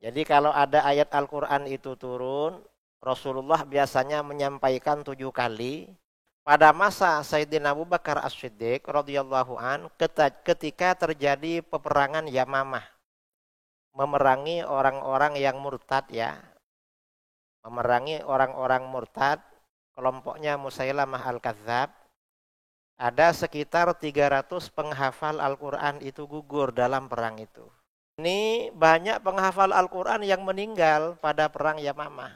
Jadi kalau ada ayat Al-Quran itu turun, Rasulullah biasanya menyampaikan 7 kali. Pada masa Sayyidina Abu Bakar As-Siddiq radhiyallahu an, ketika terjadi peperangan Yamamah, memerangi orang-orang yang murtad ya, memerangi orang-orang murtad, kelompoknya Musailamah Al-Kadzab, ada sekitar 300 penghafal Al-Quran itu gugur dalam perang itu. Ini banyak penghafal Al-Quran yang meninggal pada perang Yamamah.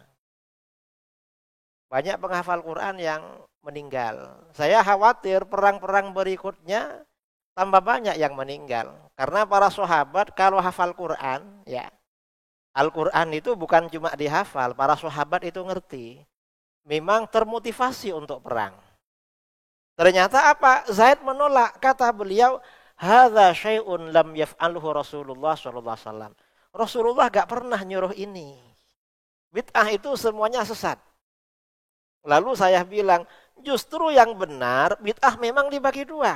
Banyak penghafal Quran yang meninggal. Saya khawatir perang-perang berikutnya tambah banyak yang meninggal. Karena para sahabat kalau hafal Quran, ya, Al-Quran itu bukan cuma dihafal, para sahabat itu ngerti. Memang termotivasi untuk perang. Ternyata apa? Zaid menolak. Kata beliau, hadza syai'un lam yaf'alhu Rasulullah sallallahu alaihi wasallam. Rasulullah gak pernah nyuruh ini. Bid'ah itu semuanya sesat. Lalu saya bilang, justru yang benar, bid'ah memang dibagi dua.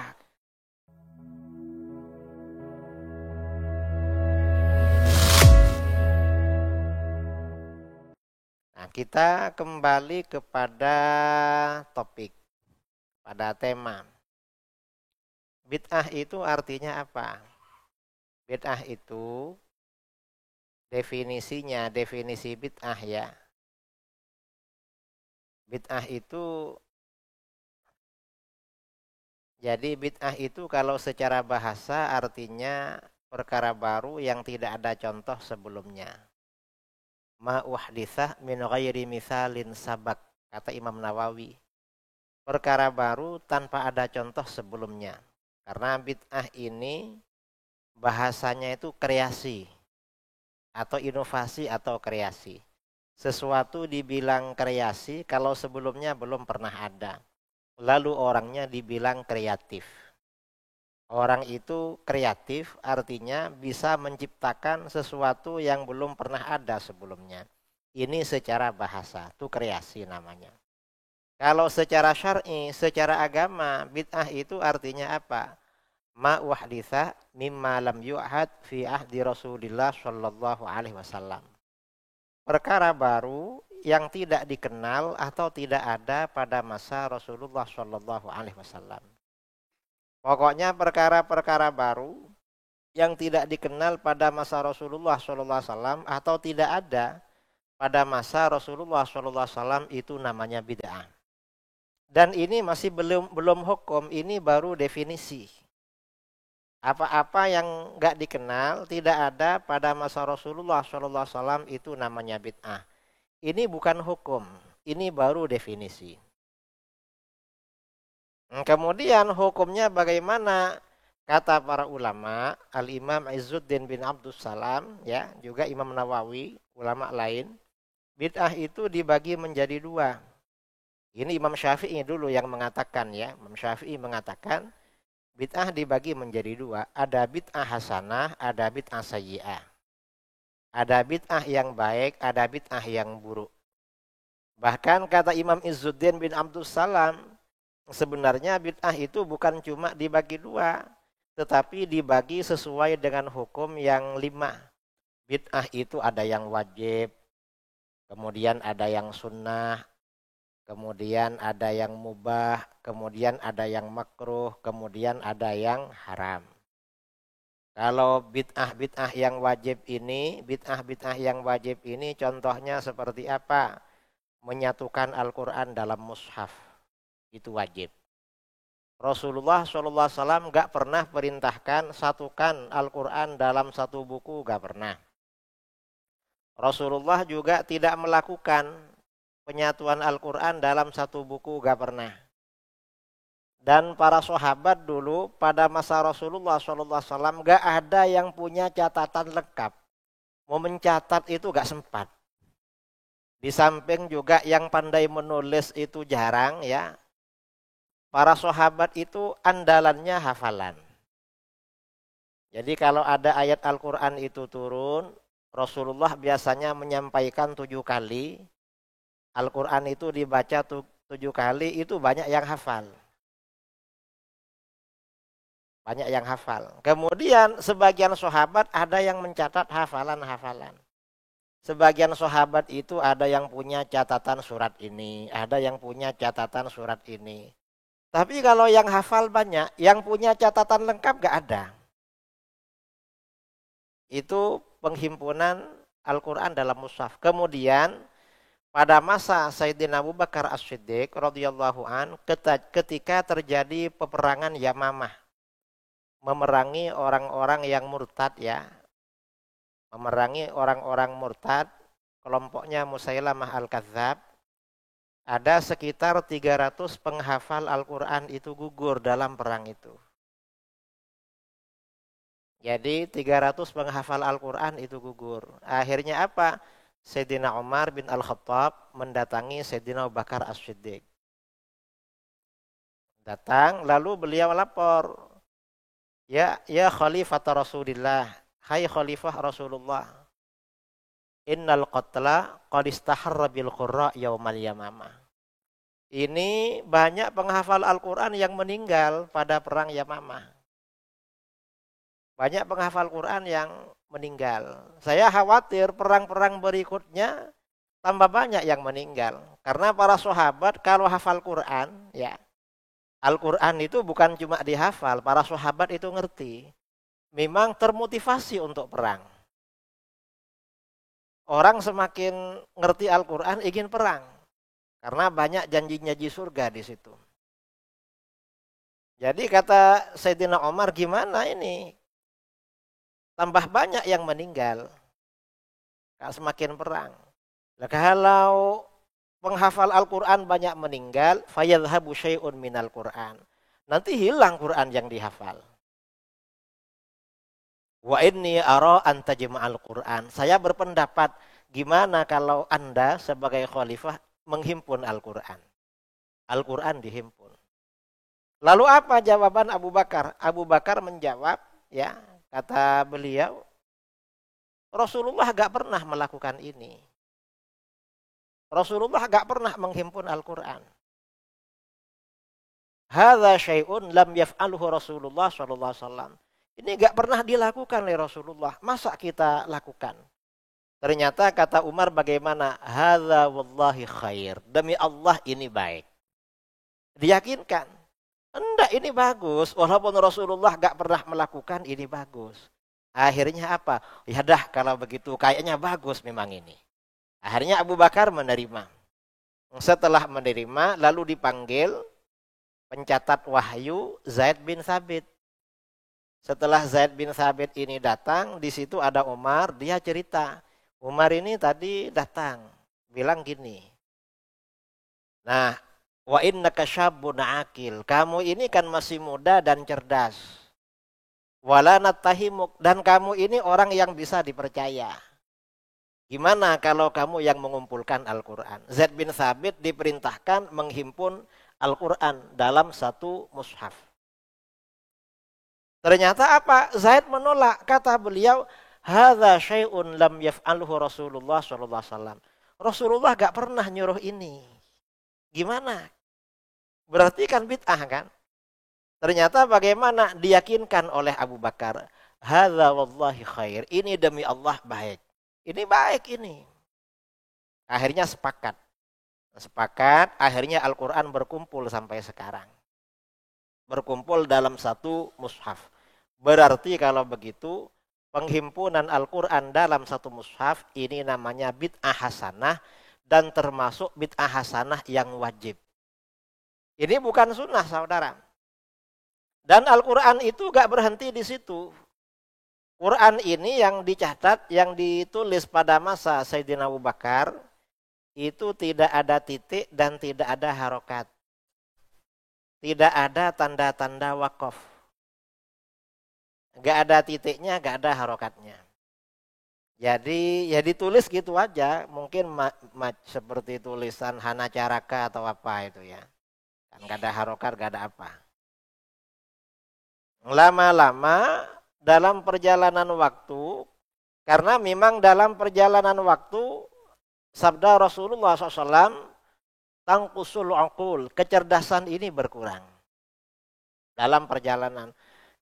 Nah, kita kembali kepada topik, pada tema. Bid'ah itu artinya apa? Bid'ah itu definisinya, definisi bid'ah ya. Bid'ah itu, jadi bid'ah itu kalau secara bahasa artinya perkara baru yang tidak ada contoh sebelumnya. Ma uhditsah min ghairi misalin sabak, kata Imam Nawawi. Perkara baru tanpa ada contoh sebelumnya. Karena bid'ah ini bahasanya itu kreasi atau inovasi atau kreasi. Sesuatu dibilang kreasi kalau sebelumnya belum pernah ada. Lalu orangnya dibilang kreatif. Orang itu kreatif artinya bisa menciptakan sesuatu yang belum pernah ada sebelumnya. Ini secara bahasa, itu kreasi namanya. Kalau secara syar'i, secara agama, bid'ah itu artinya apa? Ma uhditsa mimma lam yu'had fi ahdi Rasulillah sallallahu alaihi wasallam. Perkara baru yang tidak dikenal atau tidak ada pada masa Rasulullah sallallahu alaihi wasallam. Pokoknya perkara-perkara baru yang tidak dikenal pada masa Rasulullah sallallahu alaihi wasallam atau tidak ada pada masa Rasulullah sallallahu alaihi wasallam itu namanya bid'ah. Dan ini masih belum hukum, ini baru definisi. Apa-apa yang enggak dikenal, tidak ada pada masa Rasulullah sallallahu alaihi wasallam itu namanya bid'ah. Ini bukan hukum, ini baru definisi. Kemudian hukumnya bagaimana? Kata para ulama, Al-Imam Izzuddin bin Abdus Salam, ya, juga Imam Nawawi, ulama lain, bid'ah itu dibagi menjadi dua. Ini Imam Syafi'i dulu yang mengatakan ya, Imam Syafi'i mengatakan bid'ah dibagi menjadi dua. Ada bid'ah hasanah, ada bid'ah sayyi'ah. Ada bid'ah yang baik, ada bid'ah yang buruk. Bahkan kata Imam Izzuddin bin Abdus Salam, sebenarnya bid'ah itu bukan cuma dibagi dua, tetapi dibagi sesuai dengan hukum yang 5. Bid'ah itu ada yang wajib, kemudian ada yang sunnah, kemudian ada yang mubah, kemudian ada yang makruh, kemudian ada yang haram. Kalau bid'ah yang wajib ini, bid'ah yang wajib ini contohnya seperti apa? Menyatukan Al-Quran dalam mushaf. Itu wajib. Rasulullah SAW gak pernah perintahkan satukan Al-Quran dalam satu buku, gak pernah. Rasulullah juga tidak melakukan penyatuan Al-Quran dalam satu buku, gak pernah. Dan para sahabat dulu pada masa Rasulullah SAW gak ada yang punya catatan lengkap. Mau mencatat itu gak sempat. Di samping juga yang pandai menulis itu jarang ya. Para sahabat itu andalannya hafalan. Jadi kalau ada ayat Al-Quran itu turun, Rasulullah biasanya menyampaikan 7 kali. Al-Quran itu dibaca 7 kali, itu banyak yang hafal. Banyak yang hafal. Kemudian sebagian sahabat ada yang mencatat hafalan-hafalan. Sebagian sahabat itu ada yang punya catatan surat ini, ada yang punya catatan surat ini. Tapi kalau yang hafal banyak, yang punya catatan lengkap gak ada. Itu penghimpunan Al-Quran dalam mushaf. Kemudian pada masa Sayyidina Abu Bakar As-Siddiq radhiyallahu an, ketika terjadi peperangan Yamamah, memerangi orang-orang yang murtad ya, memerangi orang-orang murtad, kelompoknya Musailamah Al-Kadzab, ada sekitar 300 penghafal Al-Quran itu gugur dalam perang itu. Jadi 300 penghafal Al-Quran itu gugur. Akhirnya apa? Sayyidina Umar bin Al-Khattab mendatangi Sayyidina Abu Bakar As-Siddiq. Datang, lalu beliau lapor, ya Khalifah Rasulillah, hai Khalifah Rasulullah, innal qatla qad istaharra bil qurra yaumal yamamah. Ini banyak penghafal Al-Quran yang meninggal pada perang Yamamah. Banyak penghafal Quran yang meninggal. Saya khawatir perang-perang berikutnya tambah banyak yang meninggal. Karena para sahabat kalau hafal Quran, ya Al-Quran itu bukan cuma dihafal, para sahabat itu ngerti. Memang termotivasi untuk perang. Orang semakin ngerti Al-Quran ingin perang. Karena banyak janji-janji surga di situ. Jadi kata Sayyidina Umar, gimana ini? Tambah banyak yang meninggal. Semakin perang. Nah, kalau penghafal Al-Quran banyak meninggal, fayadhabu syai'un minal Quran. Nanti hilang Quran yang dihafal. Wa inni ara an tajma'al Quran. Saya berpendapat, gimana kalau Anda sebagai khalifah menghimpun Al-Quran? Al-Quran dihimpun. Lalu apa jawaban Abu Bakar? Abu Bakar menjawab, ya, kata beliau, Rasulullah gak pernah melakukan ini. Rasulullah gak pernah menghimpun Al-Quran. Hadza syai'un lam yaf'aluhu Rasulullah SAW. Ini gak pernah dilakukan oleh Rasulullah. Masa kita lakukan? Ternyata kata Umar bagaimana? Hadza wallahi khair. Demi Allah ini baik. Diyakinkan. Enggak, ini bagus. Walaupun Rasulullah gak pernah melakukan, ini bagus. Akhirnya apa? Ya dah kalau begitu kayaknya bagus memang ini. Akhirnya Abu Bakar menerima. Setelah menerima lalu dipanggil pencatat wahyu Zaid bin Thabit. Setelah Zaid bin Thabit ini datang, di situ ada Umar, dia cerita. Umar ini tadi datang, bilang gini. Nah, wa innaka syabun aqil. Kamu ini kan masih muda dan cerdas. Wala natahimuk, dan kamu ini orang yang bisa dipercaya. Gimana kalau kamu yang mengumpulkan Al-Quran? Zaid bin Thabit diperintahkan menghimpun Al-Quran dalam satu mushaf. Ternyata apa? Zaid menolak. Kata beliau, hadza syai'un lam yaf'alhu Rasulullah SAW. Rasulullah gak pernah nyuruh ini. Gimana? Berarti kan bid'ah kan? Ternyata bagaimana diyakinkan oleh Abu Bakar. Hadza wallahi khair. Ini demi Allah baik. Ini baik ini. Akhirnya sepakat. Sepakat, akhirnya Al-Quran berkumpul sampai sekarang. Berkumpul dalam satu mushaf. Berarti kalau begitu, penghimpunan Al-Quran dalam satu mushaf, ini namanya bid'ah hasanah, dan termasuk bid'ah hasanah yang wajib. Ini bukan sunnah, saudara. Dan Al-Quran itu gak berhenti di situ. Quran ini yang dicatat, yang ditulis pada masa Sayyidina Abu Bakar, itu tidak ada titik dan tidak ada harokat. Tidak ada tanda-tanda wakaf. Gak ada titiknya, gak ada harokatnya. Jadi ya ditulis gitu aja, mungkin seperti tulisan Hana Caraka atau apa itu ya. Kan gak ada harokat, gak ada apa. Lama-lama dalam perjalanan waktu, karena memang dalam perjalanan waktu sabda Rasulullah SAW, tangkusul uqul, kecerdasan ini berkurang dalam perjalanan.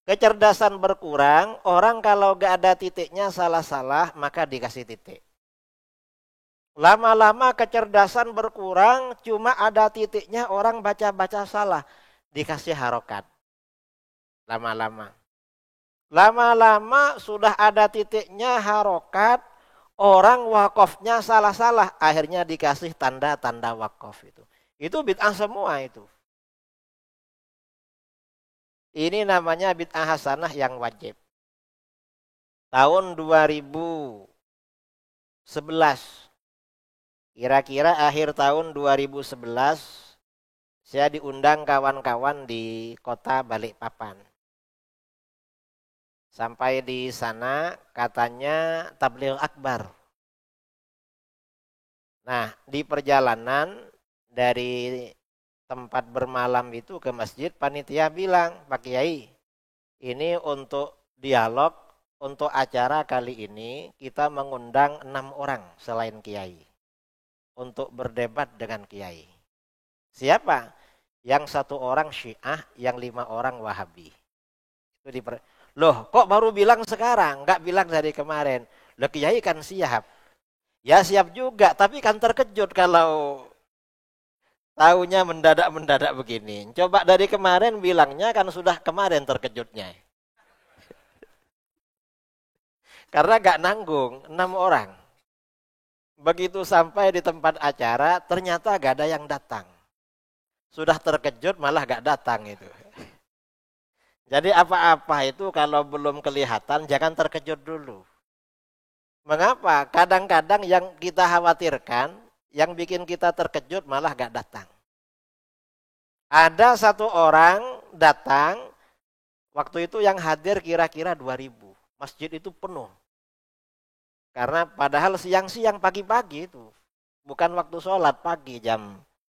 Kecerdasan berkurang, orang kalau gak ada titiknya salah-salah maka dikasih titik. Lama-lama kecerdasan berkurang, cuma ada titiknya orang baca-baca salah. Dikasih harokat. Lama-lama. Lama-lama sudah ada titiknya harokat, orang wakofnya salah-salah. Akhirnya dikasih tanda-tanda wakof itu. Itu bid'ah semua itu. Ini namanya bid'ah hasanah yang wajib. Tahun 2011. Kira-kira akhir tahun 2011 saya diundang kawan-kawan di kota Balikpapan. Sampai di sana katanya tabligh akbar. Nah, di perjalanan dari tempat bermalam itu ke masjid, panitia bilang, Pak Kiai, ini untuk dialog, untuk acara kali ini kita mengundang 6 orang selain Kiai. Untuk berdebat dengan Kiai. Siapa? Yang 1 orang Syiah, yang 5 orang Wahabi. Itu Loh, kok baru bilang sekarang? Enggak bilang dari kemarin. Loh, Kiai kan siap. Ya siap juga, tapi kan terkejut kalau tahunya mendadak-mendadak begini. Coba dari kemarin bilangnya kan sudah kemarin terkejutnya. Karena enggak nanggung, 6 orang. Begitu sampai di tempat acara, ternyata gak ada yang datang. Sudah terkejut malah gak datang itu. Jadi apa-apa itu kalau belum kelihatan jangan terkejut dulu. Mengapa? Kadang-kadang yang kita khawatirkan, yang bikin kita terkejut malah gak datang. Ada 1 orang datang, waktu itu yang hadir kira-kira 2.000. Masjid itu penuh. Karena padahal siang-siang pagi-pagi itu. Bukan waktu sholat pagi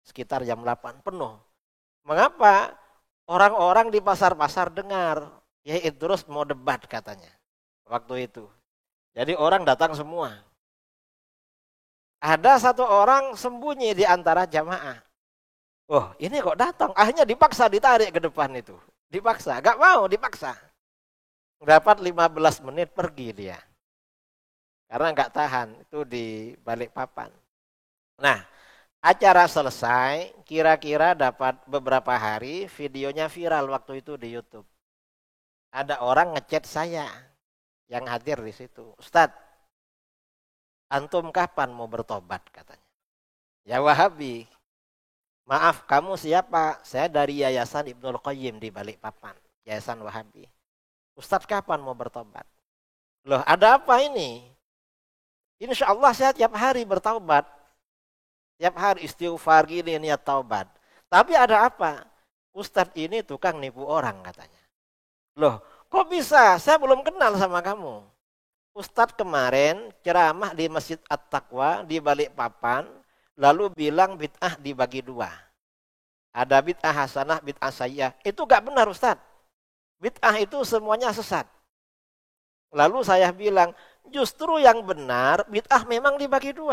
sekitar jam 8 penuh. Mengapa? Orang-orang di pasar-pasar dengar. Ya Idrus mau debat katanya. Waktu itu. Jadi orang datang semua. Ada 1 orang sembunyi di antara jamaah. Oh ini kok datang? Akhirnya dipaksa ditarik ke depan itu. Dipaksa. Gak mau dipaksa. Dapat 15 menit pergi dia. Karena nggak tahan, itu di Balikpapan. Nah, acara selesai, kira-kira dapat beberapa hari, videonya viral waktu itu di YouTube. Ada orang ngechat saya yang hadir di situ. Ustadz, antum kapan mau bertobat katanya. Ya Wahabi. Maaf, kamu siapa? Saya dari Yayasan Ibnul Qayyim di Balikpapan. Yayasan Wahabi. Ustadz kapan mau bertobat? Loh, ada apa ini? Insya Allah saya tiap hari bertaubat. Tiap hari istighfar gini niat taubat. Tapi ada apa? Ustadz ini tukang nipu orang katanya. Loh kok bisa? Saya belum kenal sama kamu. Ustadz kemarin ceramah di Masjid At-Taqwa di Balikpapan. Lalu bilang bid'ah dibagi 2. Ada bid'ah hasanah, bid'ah sayyi'ah. Itu gak benar Ustadz. Bid'ah itu semuanya sesat. Lalu saya bilang, justru yang benar, bid'ah memang dibagi 2.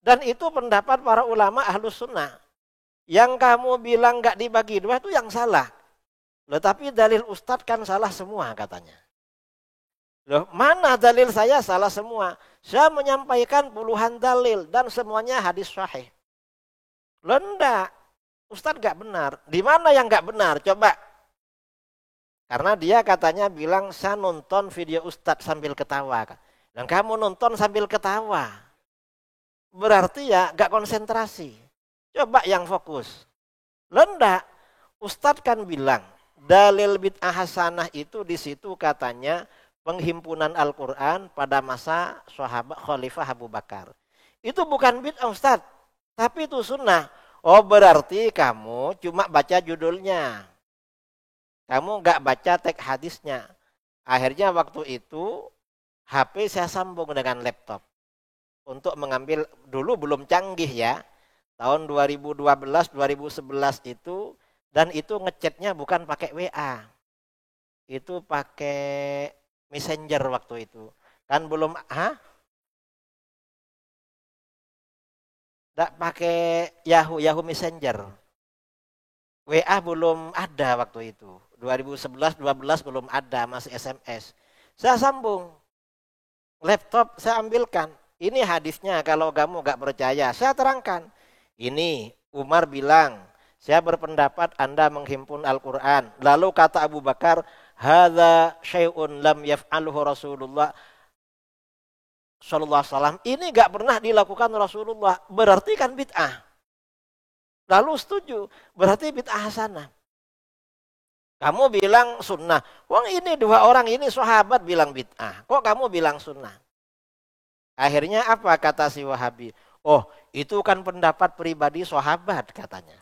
Dan itu pendapat para ulama ahlus sunnah. Yang kamu bilang gak dibagi 2 itu yang salah. Loh, tapi dalil Ustadz kan salah semua katanya. Loh, mana dalil saya salah semua? Saya menyampaikan puluhan dalil dan semuanya hadis sahih. Loh enggak, Ustadz gak benar. Di mana yang gak benar? Coba. Karena dia katanya bilang, saya nonton video Ustadz sambil ketawa. Dan kamu nonton sambil ketawa. Berarti ya gak konsentrasi. Coba yang fokus. Lendak, Ustadz kan bilang, dalil bid'ah hasanah itu di situ katanya penghimpunan Al-Quran pada masa sahabat Khalifah Abu Bakar. Itu bukan bid'ah Ustadz, tapi itu sunnah. Oh berarti kamu cuma baca judulnya. Kamu nggak baca teks hadisnya. Akhirnya waktu itu HP saya sambung dengan laptop. Untuk mengambil, dulu belum canggih ya. Tahun 2012, 2011 itu. Dan itu ngechatnya bukan pakai WA. Itu pakai Messenger waktu itu. Kan belum, nggak pakai Yahoo Messenger. WA belum ada waktu itu. 2011, 12 belum ada, masih SMS. Saya sambung. Laptop saya ambilkan. Ini hadisnya kalau kamu nggak percaya. Saya terangkan. Ini Umar bilang, saya berpendapat Anda menghimpun Al-Quran. Lalu kata Abu Bakar, hadza syai'un lam yaf'aluhu Rasulullah sallallahu alaihi wasallam. Ini nggak pernah dilakukan Rasulullah. Berarti kan bid'ah. Lalu setuju. Berarti bid'ah hasanah. Kamu bilang sunnah. Wong ini dua orang ini sahabat bilang bid'ah. Kok kamu bilang sunnah? Akhirnya apa kata si Wahabi? Oh, itu kan pendapat pribadi sahabat katanya.